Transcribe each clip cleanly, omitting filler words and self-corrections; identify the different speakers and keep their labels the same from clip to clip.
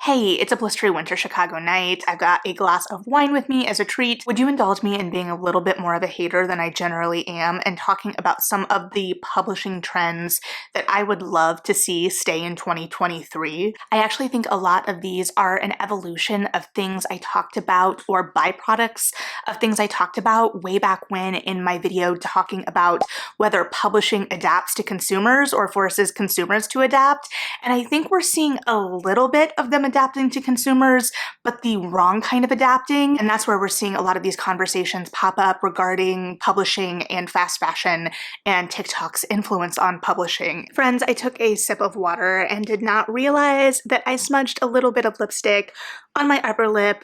Speaker 1: Hey, it's a blistery winter Chicago night. I've got a glass of wine with me as a treat. Would you indulge me in being a little bit more of a hater than I generally am and talking about some of the publishing trends that I would love to see stay in 2023? I actually think a lot of these are an evolution of things I talked about or byproducts of things I talked about way back when in my video talking about whether publishing adapts to consumers or forces consumers to adapt. And I think we're seeing a little bit of them adapting to consumers, but the wrong kind of adapting. And that's where we're seeing a lot of these conversations pop up regarding publishing and fast fashion and TikTok's influence on publishing. Friends, I took a sip of water and did not realize that I smudged a little bit of lipstick on my upper lip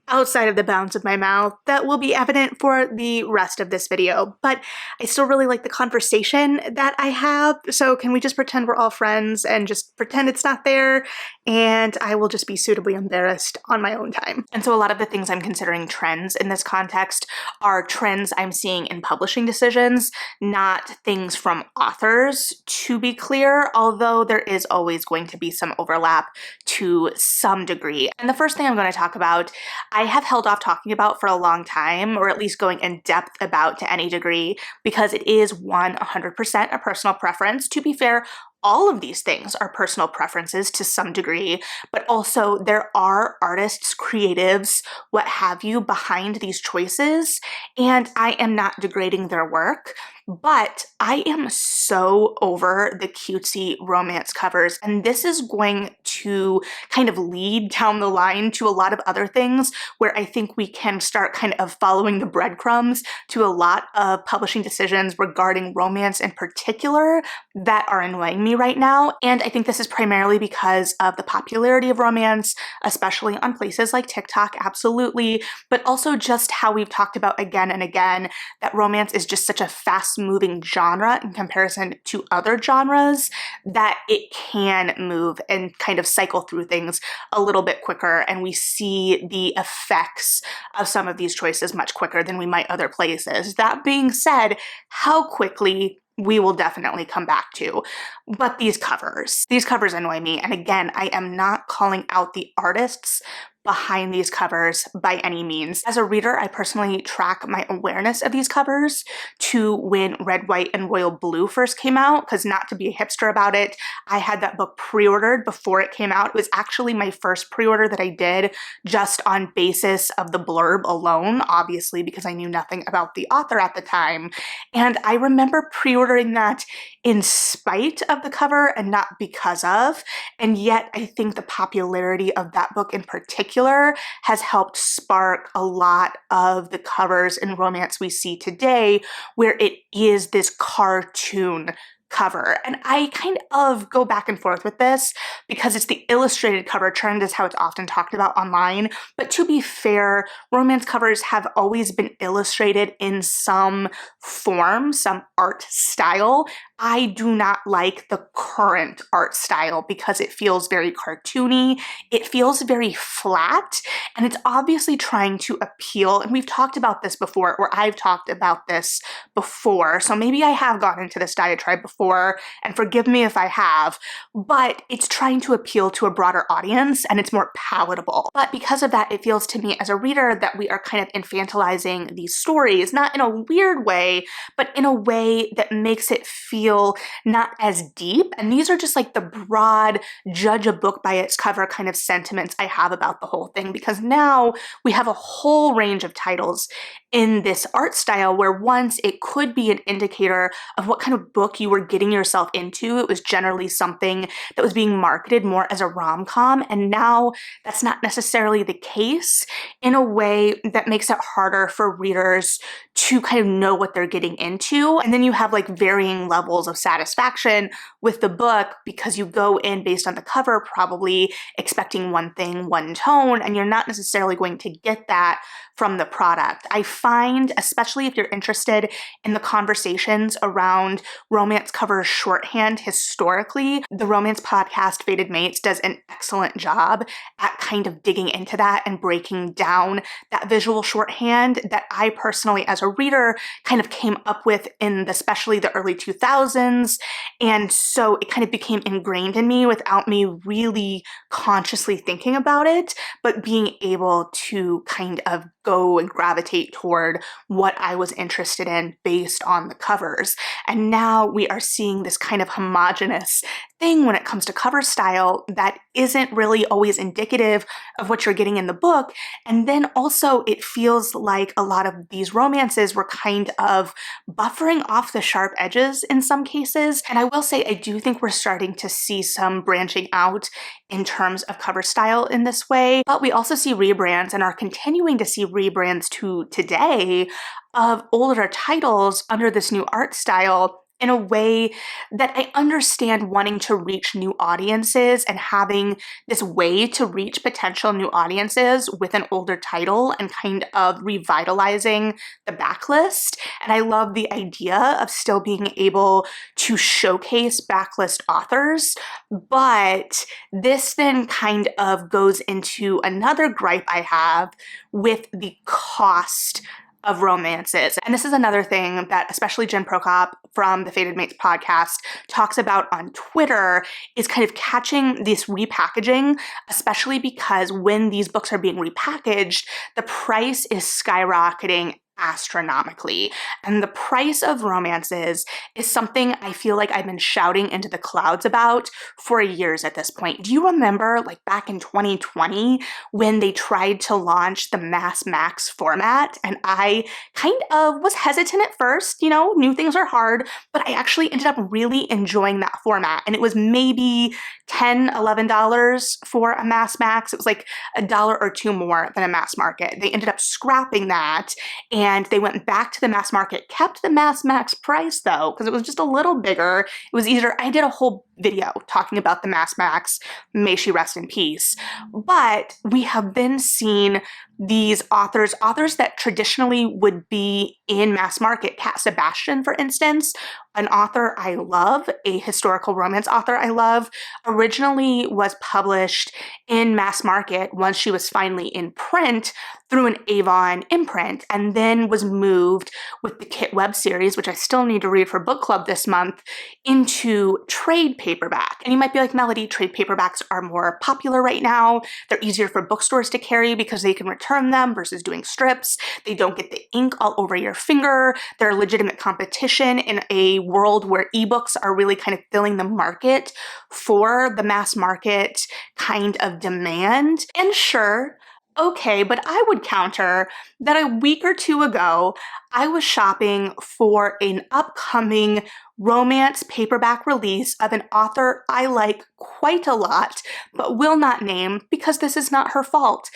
Speaker 1: outside of the bounds of my mouth. That will be evident for the rest of this video, but I still really like the conversation that I have, so can we just pretend we're all friends and just pretend it's not there, and I will just be suitably embarrassed on my own time. And so a lot of the things I'm considering trends in this context are trends I'm seeing in publishing decisions, not things from authors, to be clear, although there is always going to be some overlap to some degree. And the first thing I'm going to talk about, I have held off talking about for a long time, or at least going in depth about to any degree, because it is 100% a personal preference. To be fair, all of these things are personal preferences to some degree, but also there are artists, creatives, what have you, behind these choices, and I am not degrading their work. But I am so over the cutesy romance covers, and this is going to kind of lead down the line to a lot of other things where I think we can start kind of following the breadcrumbs to a lot of publishing decisions regarding romance in particular that are annoying me right now. And I think this is primarily because of the popularity of romance, especially on places like TikTok, absolutely, but also just how we've talked about again and again that romance is just such a fast-moving genre in comparison to other genres that it can move and kind of cycle through things a little bit quicker, and we see the effects of some of these choices much quicker than we might other places. That being said, how quickly we will definitely come back to. But these covers annoy me. And again, I am not calling out the artists behind these covers by any means. As a reader, I personally track my awareness of these covers to when Red, White, and Royal Blue first came out, because not to be a hipster about it, I had that book pre-ordered before it came out. It was actually my first pre-order that I did just on basis of the blurb alone, obviously because I knew nothing about the author at the time. And I remember pre-ordering that in spite of the cover and not because of, and yet I think the popularity of that book in particular has helped spark a lot of the covers in romance we see today, where it is this cartoon cover. And I kind of go back and forth with this because it's the illustrated cover trend is how it's often talked about online. But to be fair, romance covers have always been illustrated in some form, some art style. I do not like the current art style because it feels very cartoony, it feels very flat, and it's obviously trying to appeal, and we've talked about this before, or I've talked about this before, so maybe I have gotten into this diatribe before, and forgive me if I have, but it's trying to appeal to a broader audience, and it's more palatable. But because of that, it feels to me as a reader that we are kind of infantilizing these stories, not in a weird way, but in a way that makes it feel not as deep. And these are just like the broad judge a book by its cover kind of sentiments I have about the whole thing, because now we have a whole range of titles in this art style where once it could be an indicator of what kind of book you were getting yourself into. It was generally something that was being marketed more as a rom-com, and now that's not necessarily the case in a way that makes it harder for readers to kind of know what they're getting into. And then you have like varying levels of satisfaction with the book because you go in based on the cover probably expecting one thing, one tone, and you're not necessarily going to get that from the product. I find, especially if you're interested in the conversations around romance cover shorthand historically, the romance podcast Fated Mates does an excellent job at kind of digging into that and breaking down that visual shorthand that I personally, as a reader, kind of came up with in especially the early 2000s 2000s. And so it kind of became ingrained in me without me really consciously thinking about it, but being able to kind of go and gravitate toward what I was interested in based on the covers. And now we are seeing this kind of homogenous thing when it comes to cover style that isn't really always indicative of what you're getting in the book. And then also it feels like a lot of these romances were kind of buffering off the sharp edges in some cases. And I will say, I do think we're starting to see some branching out in terms of cover style in this way, but we also see rebrands and are continuing to see rebrands to today of older titles under this new art style in a way that I understand wanting to reach new audiences and having this way to reach potential new audiences with an older title and kind of revitalizing the backlist. And I love the idea of still being able to showcase backlist authors, but this then kind of goes into another gripe I have with the cost of romances. And this is another thing that especially Jen Prokop from the Fated Mates podcast talks about on Twitter, is kind of catching this repackaging, especially because when these books are being repackaged, the price is skyrocketing astronomically. And the price of romances is something I feel like I've been shouting into the clouds about for years at this point. Do you remember, like back in 2020 when they tried to launch the Mass Max format? And I kind of was hesitant at first, new things are hard, but I actually ended up really enjoying that format. And it was maybe $10, $11 for a Mass Max. It was like $1 or $2 more than a mass market. They ended up scrapping that, and they went back to the mass market, kept the Mass Max price though, because it was just a little bigger. It was easier. I did a whole video talking about the Mass Max, may she rest in peace. But we have been seeing these authors that traditionally would be in mass market. Cat Sebastian, for instance, an author I love, a historical romance author I love, originally was published in mass market once she was finally in print through an Avon imprint, and then was moved with the Kit web series, which I still need to read for book club this month, into trade paperback. And you might be like, Melody, trade paperbacks are more popular right now. They're easier for bookstores to carry because they can return them versus doing strips. They don't get the ink all over your finger. They're a legitimate competition in a world where ebooks are really kind of filling the market for the mass market kind of demand. And sure, okay, but I would counter that a week or two ago, I was shopping for an upcoming romance paperback release of an author I like quite a lot, but will not name because this is not her fault.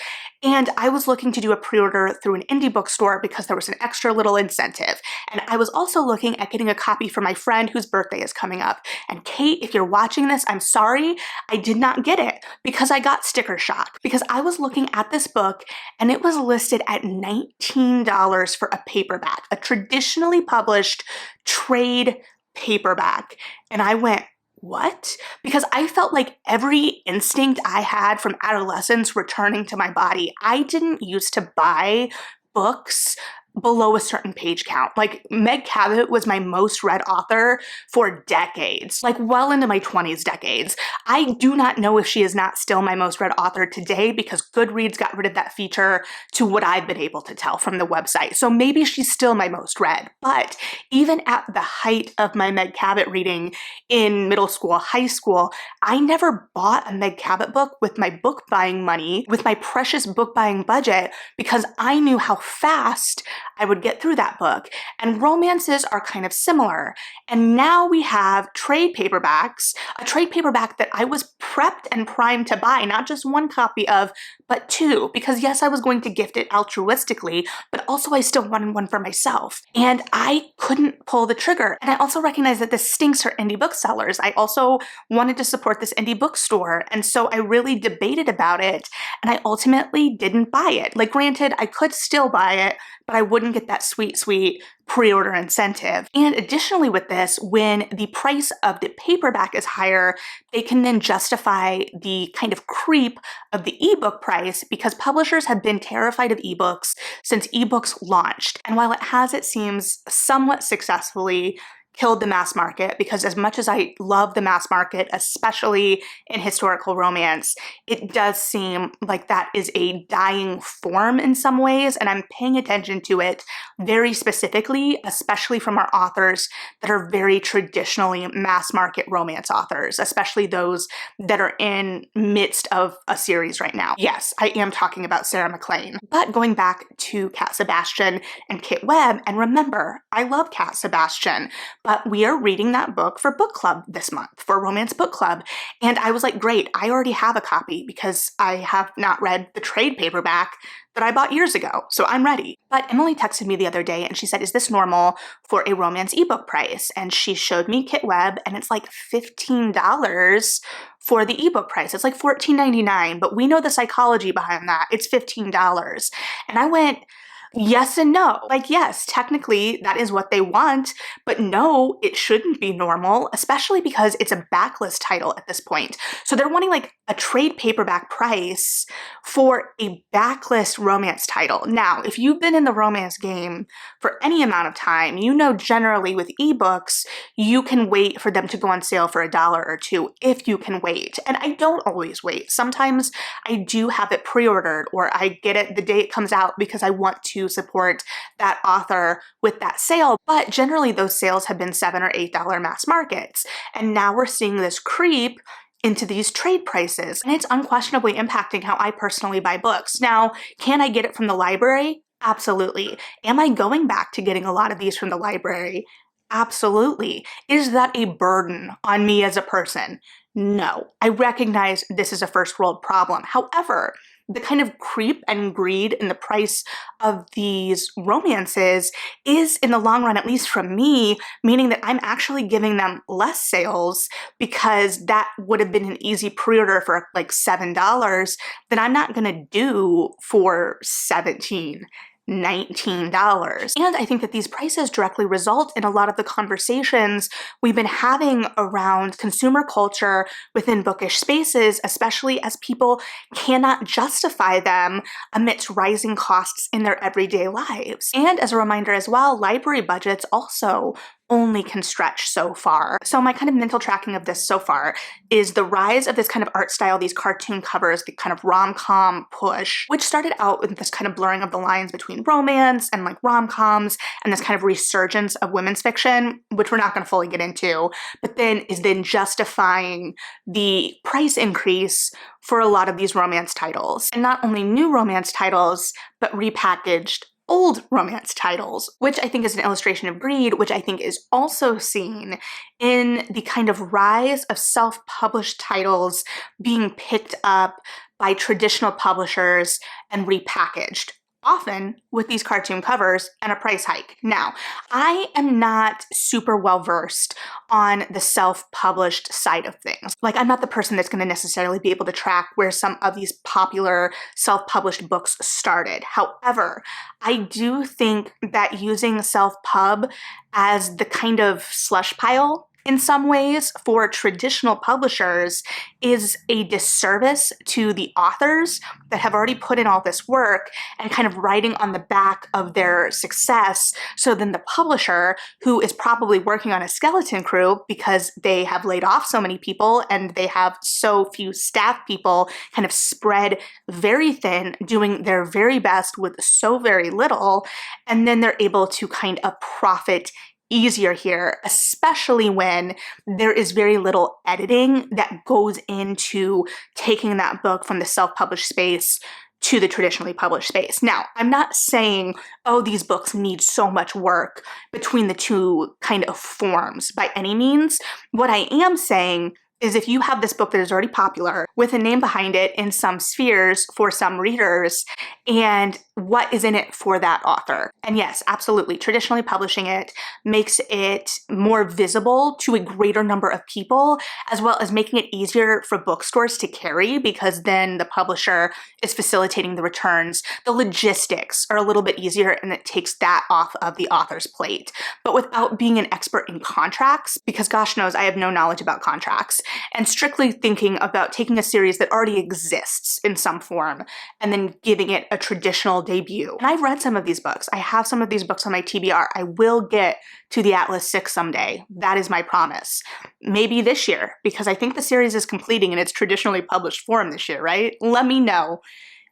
Speaker 1: And I was looking to do a pre-order through an indie bookstore because there was an extra little incentive. And I was also looking at getting a copy for my friend whose birthday is coming up. And Kate, if you're watching this, I'm sorry, I did not get it because I got sticker shock. Because I was looking at this book and it was listed at $19 for a paperback, a traditionally published trade paperback. And I went, what? Because I felt like every instinct I had from adolescence returning to my body. I didn't used to buy books below a certain page count. Like Meg Cabot was my most read author for decades, like well into my 20s decades. I do not know if she is not still my most read author today because Goodreads got rid of that feature to what I've been able to tell from the website. So maybe she's still my most read. But even at the height of my Meg Cabot reading in middle school, high school, I never bought a Meg Cabot book with my book buying money, with my precious book buying budget, because I knew how fast I would get through that book. And romances are kind of similar. And now we have trade paperbacks, a trade paperback that I was prepped and primed to buy, not just one copy of, but two, because yes, I was going to gift it altruistically, but also I still wanted one for myself. And I couldn't pull the trigger. And I also recognize that this stinks for indie booksellers. I also wanted to support this indie bookstore. And so I really debated about it, and I ultimately didn't buy it. Like granted, I could still buy it, but I wouldn't get that sweet, sweet pre-order incentive. And additionally with this, when the price of the paperback is higher, they can then justify the kind of creep of the ebook price because publishers have been terrified of ebooks since ebooks launched. And while it has, it seems, somewhat successfully killed the mass market, because as much as I love the mass market, especially in historical romance, it does seem like that is a dying form in some ways, and I'm paying attention to it very specifically, especially from our authors that are very traditionally mass market romance authors, especially those that are in midst of a series right now. Yes, I am talking about Sarah MacLean. But going back to Cat Sebastian and Kit Webb, and remember, I love Cat Sebastian, but we are reading that book for book club this month, for Romance Book Club. And I was like, great, I already have a copy because I have not read the trade paperback that I bought years ago, so I'm ready. But Emily texted me the other day and she said, is this normal for a romance ebook price? And she showed me Kit Webb and it's like $15 for the ebook price. It's like $14.99, but we know the psychology behind that. It's $15. And I went, yes and no. Like, yes, technically that is what they want, but no, it shouldn't be normal, especially because it's a backlist title at this point. So they're wanting like a trade paperback price for a backlist romance title. Now, if you've been in the romance game for any amount of time, you know generally with ebooks, you can wait for them to go on sale for $1 or $2 if you can wait. And I don't always wait. Sometimes I do have it pre-ordered or I get it the day it comes out because I want to support that author with that sale. But generally those sales have been $7 or $8 mass markets. And now we're seeing this creep into these trade prices. And it's unquestionably impacting how I personally buy books. Now, can I get it from the library? Absolutely. Am I going back to getting a lot of these from the library? Absolutely. Is that a burden on me as a person? No. I recognize this is a first world problem. However, the kind of creep and greed in the price of these romances is, in the long run, at least from me, meaning that I'm actually giving them less sales because that would have been an easy pre-order for like $7 that I'm not going to do for $17. $19. And I think that these prices directly result in a lot of the conversations we've been having around consumer culture within bookish spaces, especially as people cannot justify them amidst rising costs in their everyday lives. And as a reminder as well, library budgets also only can stretch so far. So my kind of mental tracking of this so far is the rise of this kind of art style, these cartoon covers, the kind of rom-com push, which started out with this kind of blurring of the lines between romance and like rom-coms and this kind of resurgence of women's fiction, which we're not going to fully get into, but then is then justifying the price increase for a lot of these romance titles. And not only new romance titles, but repackaged old romance titles, which I think is an illustration of greed, which I think is also seen in the kind of rise of self-published titles being picked up by traditional publishers and repackaged, often with these cartoon covers and a price hike. Now, I am not super well versed on the self-published side of things. Like, I'm not the person that's going to necessarily be able to track where some of these popular self-published books started. However, I do think that using self-pub as the kind of slush pile in some ways for traditional publishers is a disservice to the authors that have already put in all this work and kind of riding on the back of their success. So then the publisher, who is probably working on a skeleton crew because they have laid off so many people and they have so few staff people kind of spread very thin, doing their very best with so very little, and then they're able to kind of profit easier here, especially when there is very little editing that goes into taking that book from the self-published space to the traditionally published space. Now, I'm not saying, oh, these books need so much work between the two kind of forms by any means. What I am saying is if you have this book that is already popular with a name behind it in some spheres for some readers, and what is in it for that author. And yes, absolutely, traditionally publishing it makes it more visible to a greater number of people, as well as making it easier for bookstores to carry because then the publisher is facilitating the returns. The logistics are a little bit easier and it takes that off of the author's plate. But without being an expert in contracts, because gosh knows I have no knowledge about contracts, and strictly thinking about taking a series that already exists in some form and then giving it a traditional debut. And I've read some of these books. I have some of these books on my TBR. I will get to the Atlas 6 someday. That is my promise. Maybe this year, because I think the series is completing in its traditionally published form this year, right? Let me know.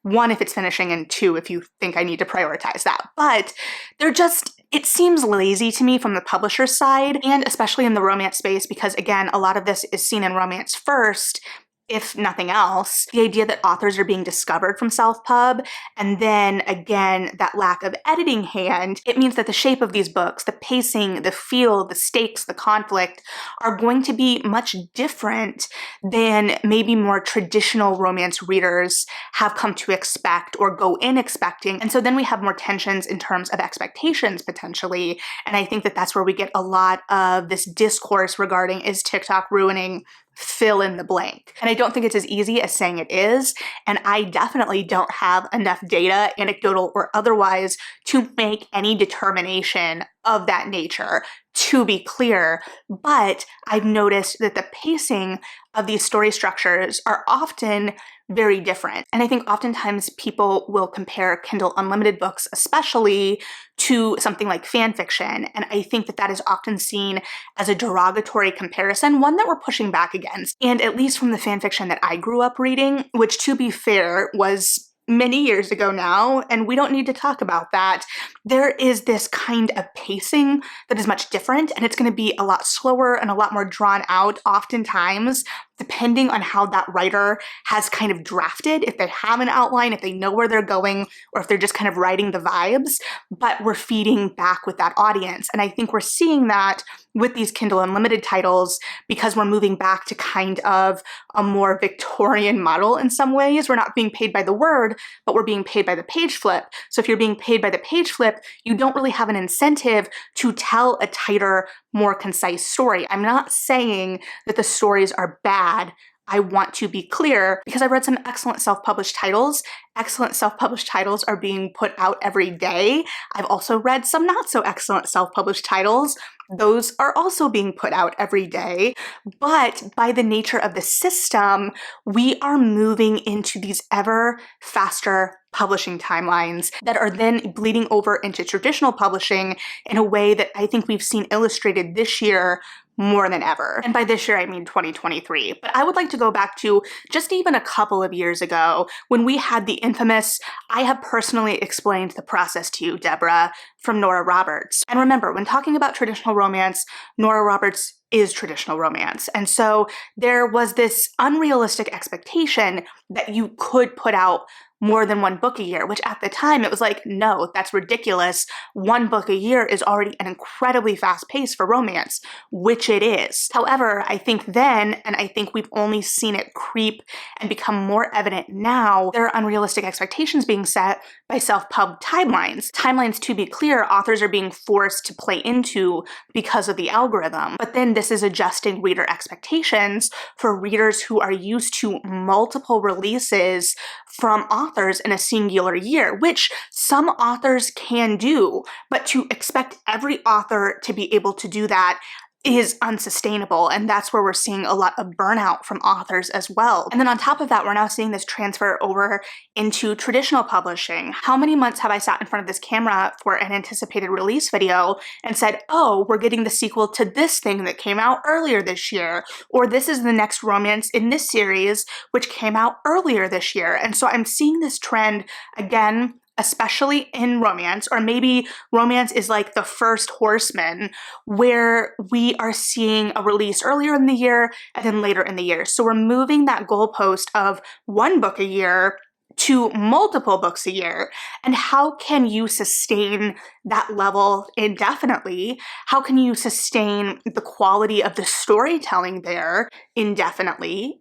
Speaker 1: 1, if it's finishing, and 2, if you think I need to prioritize that. But it seems lazy to me from the publisher's side, and especially in the romance space, because again, a lot of this is seen in romance first, if nothing else. The idea that authors are being discovered from self-pub, and then again, that lack of editing hand, it means that the shape of these books, the pacing, the feel, the stakes, the conflict are going to be much different than maybe more traditional romance readers have come to expect or go in expecting. And so then we have more tensions in terms of expectations potentially. And I think that that's where we get a lot of this discourse regarding, is TikTok ruining fill in the blank? And I don't think it's as easy as saying it is, and I definitely don't have enough data, anecdotal or otherwise, to make any determination of that nature, to be clear. But I've noticed that the pacing of these story structures are often very different. And I think oftentimes people will compare Kindle Unlimited books, especially, to something like fan fiction. And I think that that is often seen as a derogatory comparison, one that we're pushing back against. And at least from the fan fiction that I grew up reading, which to be fair was many years ago now, and we don't need to talk about that, there is this kind of pacing that is much different, and it's going to be a lot slower and a lot more drawn out oftentimes, depending on how that writer has kind of drafted, if they have an outline, if they know where they're going, or if they're just kind of writing the vibes, but we're feeding back with that audience. And I think we're seeing that with these Kindle Unlimited titles, because we're moving back to kind of a more Victorian model in some ways. We're not being paid by the word, but we're being paid by the page flip. So if you're being paid by the page flip, you don't really have an incentive to tell a tighter, more concise story. I'm not saying that the stories are bad. I want to be clear, because I've read some excellent self-published titles. Excellent self-published titles are being put out every day. I've also read some not so excellent self-published titles. Those are also being put out every day. But by the nature of the system, we are moving into these ever faster publishing timelines that are then bleeding over into traditional publishing in a way that I think we've seen illustrated this year more than ever. And by this year, I mean 2023. But I would like to go back to just even a couple of years ago when we had the infamous, I have personally explained the process to you, Deborah, from Nora Roberts. And remember, when talking about traditional romance, Nora Roberts is traditional romance. And so there was this unrealistic expectation that you could put out more than one book a year, which at the time it was like, no, that's ridiculous. One book a year is already an incredibly fast pace for romance, which it is. However, I think then, and I think we've only seen it creep and become more evident now, there are unrealistic expectations being set by self-pub timelines. Timelines, to be clear, authors are being forced to play into because of the algorithm. But then this is adjusting reader expectations for readers who are used to multiple releases from authors in a singular year, which some authors can do, but to expect every author to be able to do that is unsustainable, and that's where we're seeing a lot of burnout from authors as well. And then on top of that, we're now seeing this transfer over into traditional publishing. How many months have I sat in front of this camera for an anticipated release video and said, oh, we're getting the sequel to this thing that came out earlier this year, or this is the next romance in this series which came out earlier this year. And so I'm seeing this trend again, especially in romance, or maybe romance is like the first horseman, where we are seeing a release earlier in the year and then later in the year. So we're moving that goalpost of one book a year to multiple books a year. And how can you sustain that level indefinitely? How can you sustain the quality of the storytelling there indefinitely?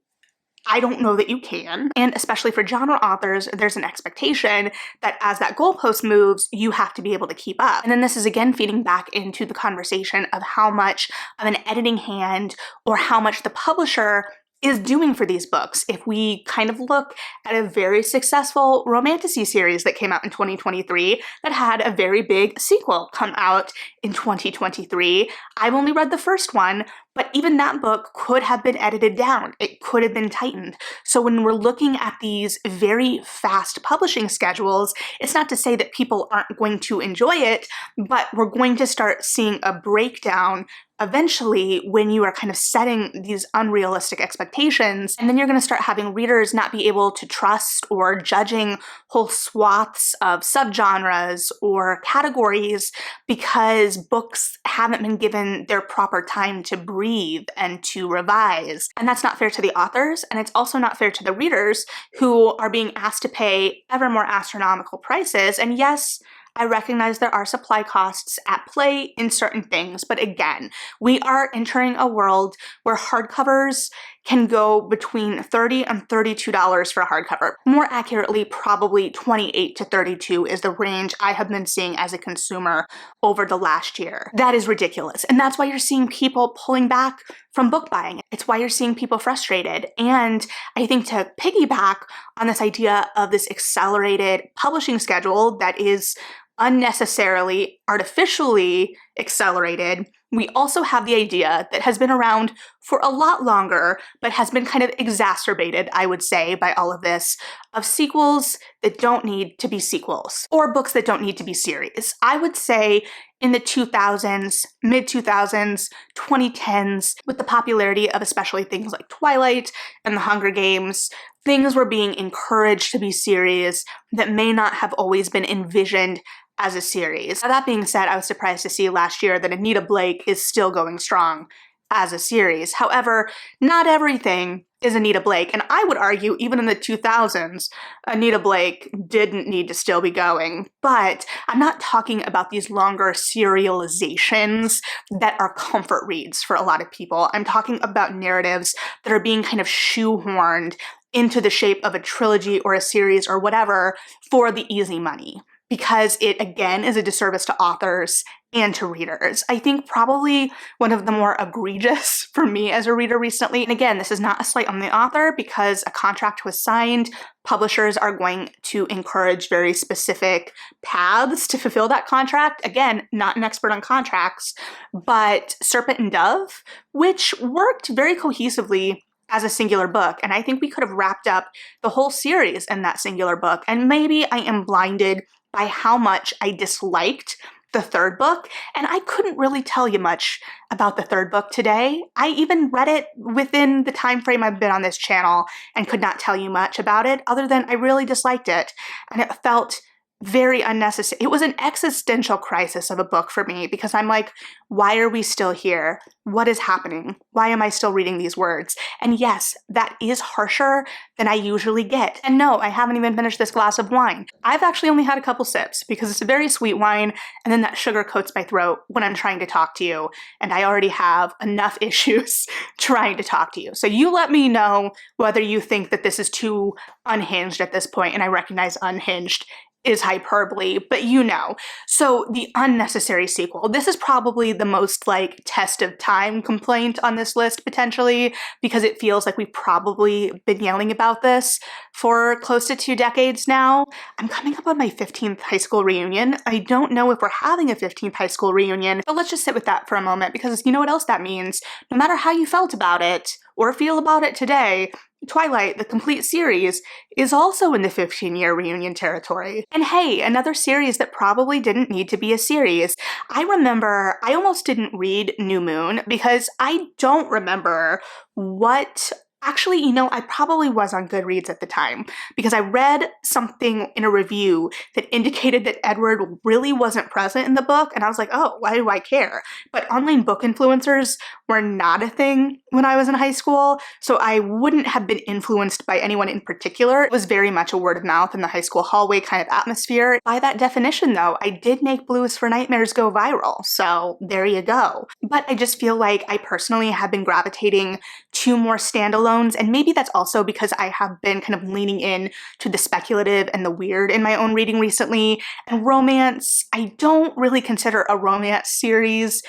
Speaker 1: I don't know that you can. And especially for genre authors, there's an expectation that as that goalpost moves, you have to be able to keep up. And then this is again feeding back into the conversation of how much of an editing hand or how much the publisher is doing for these books. If we kind of look at a very successful romantasy series that came out in 2023 that had a very big sequel come out in 2023, I've only read the first one, But even that book could have been edited down. It could have been tightened. So when we're looking at these very fast publishing schedules, it's not to say that people aren't going to enjoy it, but we're going to start seeing a breakdown eventually when you are kind of setting these unrealistic expectations. And then you're going to start having readers not be able to trust or judging whole swaths of subgenres or categories because books haven't been given their proper time to breathe and to revise. And that's not fair to the authors, and it's also not fair to the readers who are being asked to pay ever more astronomical prices. And yes, I recognize there are supply costs at play in certain things, but again, we are entering a world where hardcovers can go between $30 and $32 for a hardcover. More accurately, probably $28 to $32 is the range I have been seeing as a consumer over the last year. That is ridiculous, and that's why you're seeing people pulling back from book buying. It's why you're seeing people frustrated. And I think to piggyback on this idea of this accelerated publishing schedule that is unnecessarily, artificially accelerated, we also have the idea that has been around for a lot longer, but has been kind of exacerbated, I would say, by all of this, of sequels that don't need to be sequels, or books that don't need to be series. I would say in the 2000s, mid-2000s, 2010s, with the popularity of especially things like Twilight and The Hunger Games, things were being encouraged to be series that may not have always been envisioned as a series. Now, that being said, I was surprised to see last year that Anita Blake is still going strong as a series. However, not everything is Anita Blake, and I would argue even in the 2000s, Anita Blake didn't need to still be going. But I'm not talking about these longer serializations that are comfort reads for a lot of people. I'm talking about narratives that are being kind of shoehorned into the shape of a trilogy or a series or whatever for the easy money, because it, again, is a disservice to authors and to readers. I think probably one of the more egregious for me as a reader recently, and again, this is not a slight on the author because a contract was signed, publishers are going to encourage very specific paths to fulfill that contract. Again, not an expert on contracts, but Serpent and Dove, which worked very cohesively as a singular book, and I think we could have wrapped up the whole series in that singular book, and maybe I am blinded by how much I disliked the third book, and I couldn't really tell you much about the third book today. I even read it within the time frame I've been on this channel and could not tell you much about it other than I really disliked it, and it felt very unnecessary. It was an existential crisis of a book for me because I'm like, why are we still here? What is happening? Why am I still reading these words? And yes, that is harsher than I usually get. And no, I haven't even finished this glass of wine. I've actually only had a couple sips because it's a very sweet wine, and then that sugar coats my throat when I'm trying to talk to you, and I already have enough issues trying to talk to you. So you let me know whether you think that this is too unhinged at this point, and I recognize unhinged is hyperbole, but you know. So the unnecessary sequel. This is probably the most like test of time complaint on this list potentially, because it feels like we've probably been yelling about this for close to 2 decades now. I'm coming up on my 15th high school reunion. I don't know if we're having a 15th high school reunion, but let's just sit with that for a moment, because you know what else that means? No matter how you felt about it or feel about it today, Twilight, the complete series, is also in the 15-year reunion territory. And hey, another series that probably didn't need to be a series. I remember I almost didn't read New Moon because I don't remember what... Actually, you know, I probably was on Goodreads at the time because I read something in a review that indicated that Edward really wasn't present in the book, and I was like, oh, why do I care? But online book influencers were not a thing when I was in high school, so I wouldn't have been influenced by anyone in particular. It was very much a word of mouth in the high school hallway kind of atmosphere. By that definition, though, I did make Blues for Nightmares go viral, so there you go. But I just feel like I personally have been gravitating to more standalone, and maybe that's also because I have been kind of leaning in to the speculative and the weird in my own reading recently. And romance, I don't really consider a romance series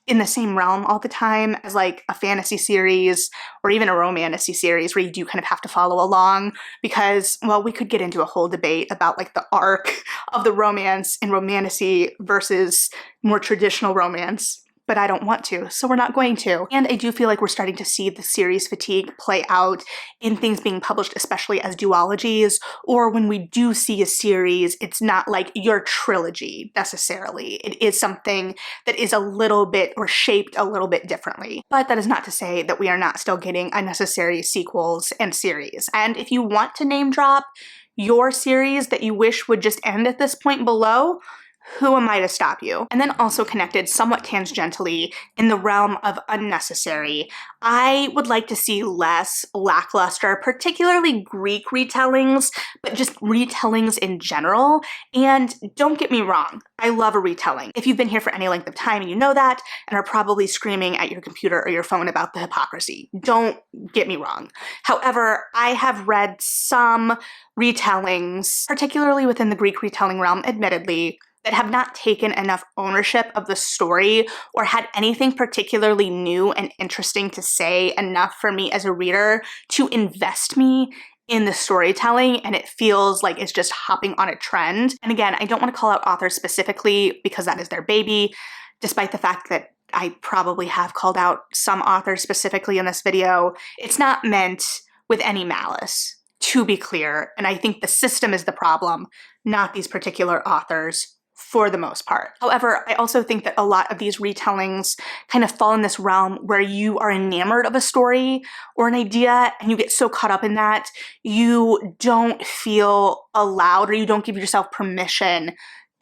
Speaker 1: in the same realm all the time as like a fantasy series or even a romantasy series where you do kind of have to follow along because, well, we could get into a whole debate about like the arc of the romance in romantasy versus more traditional romance. but I don't want to, so we're not going to. And I do feel like we're starting to see the series fatigue play out in things being published, especially as duologies, or when we do see a series, it's not like your trilogy necessarily. It is something that is a little bit or shaped a little bit differently. But that is not to say that we are not still getting unnecessary sequels and series. And if you want to name drop your series that you wish would just end at this point below, who am I to stop you? And then also connected somewhat tangentially in the realm of unnecessary, I would like to see less lackluster, particularly Greek retellings, but just retellings in general. And don't get me wrong, I love a retelling. If you've been here for any length of time, you know that, and are probably screaming at your computer or your phone about the hypocrisy. Don't get me wrong. However, I have read some retellings, particularly within the Greek retelling realm, admittedly, that have not taken enough ownership of the story or had anything particularly new and interesting to say enough for me as a reader to invest me in the storytelling, and it feels like it's just hopping on a trend. And again, I don't want to call out authors specifically because that is their baby, despite the fact that I probably have called out some authors specifically in this video. It's not meant with any malice, to be clear, and I think the system is the problem, not these particular authors, for the most part. However, I also think that a lot of these retellings kind of fall in this realm where you are enamored of a story or an idea and you get so caught up in that, you don't feel allowed or you don't give yourself permission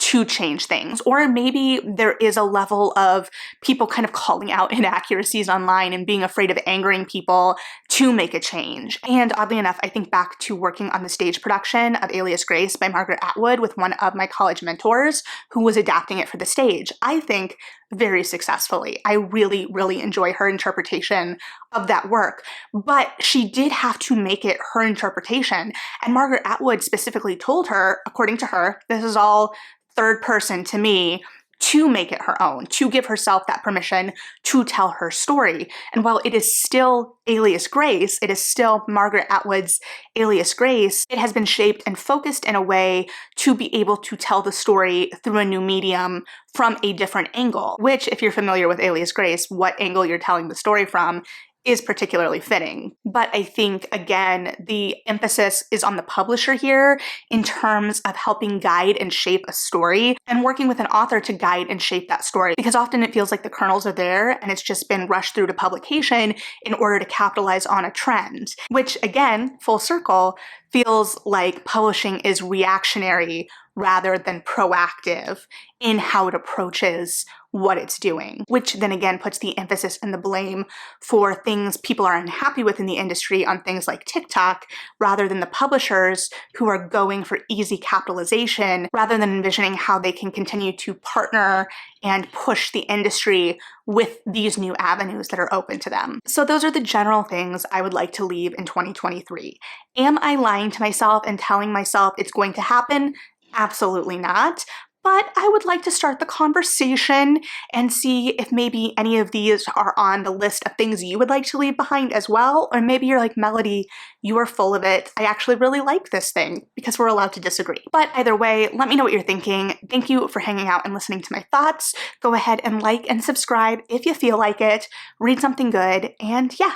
Speaker 1: to change things. Or maybe there is a level of people kind of calling out inaccuracies online and being afraid of angering people to make a change. And oddly enough, I think back to working on the stage production of Alias Grace by Margaret Atwood with one of my college mentors who was adapting it for the stage. I think very successfully. I really, really enjoy her interpretation of that work, but she did have to make it her interpretation. And Margaret Atwood specifically told her, according to her, this is all third person to me, to make it her own, to give herself that permission to tell her story. And while it is still Alias Grace, it is still Margaret Atwood's Alias Grace, it has been shaped and focused in a way to be able to tell the story through a new medium from a different angle, which, if you're familiar with Alias Grace, what angle you're telling the story from is particularly fitting. But I think, again, the emphasis is on the publisher here in terms of helping guide and shape a story and working with an author to guide and shape that story, because often it feels like the kernels are there and it's just been rushed through to publication in order to capitalize on a trend, which, again, full circle, feels like publishing is reactionary rather than proactive in how it approaches what it's doing, which then again puts the emphasis and the blame for things people are unhappy with in the industry on things like TikTok rather than the publishers who are going for easy capitalization rather than envisioning how they can continue to partner and push the industry with these new avenues that are open to them. So those are the general things I would like to leave in 2023. Am I lying to myself and telling myself it's going to happen? Absolutely not. But I would like to start the conversation and see if maybe any of these are on the list of things you would like to leave behind as well. Or maybe you're like, Melody, you are full of it. I actually really like this thing, because we're allowed to disagree. But either way, let me know what you're thinking. Thank you for hanging out and listening to my thoughts. Go ahead and like and subscribe if you feel like it. Read something good, and yeah,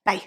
Speaker 1: bye.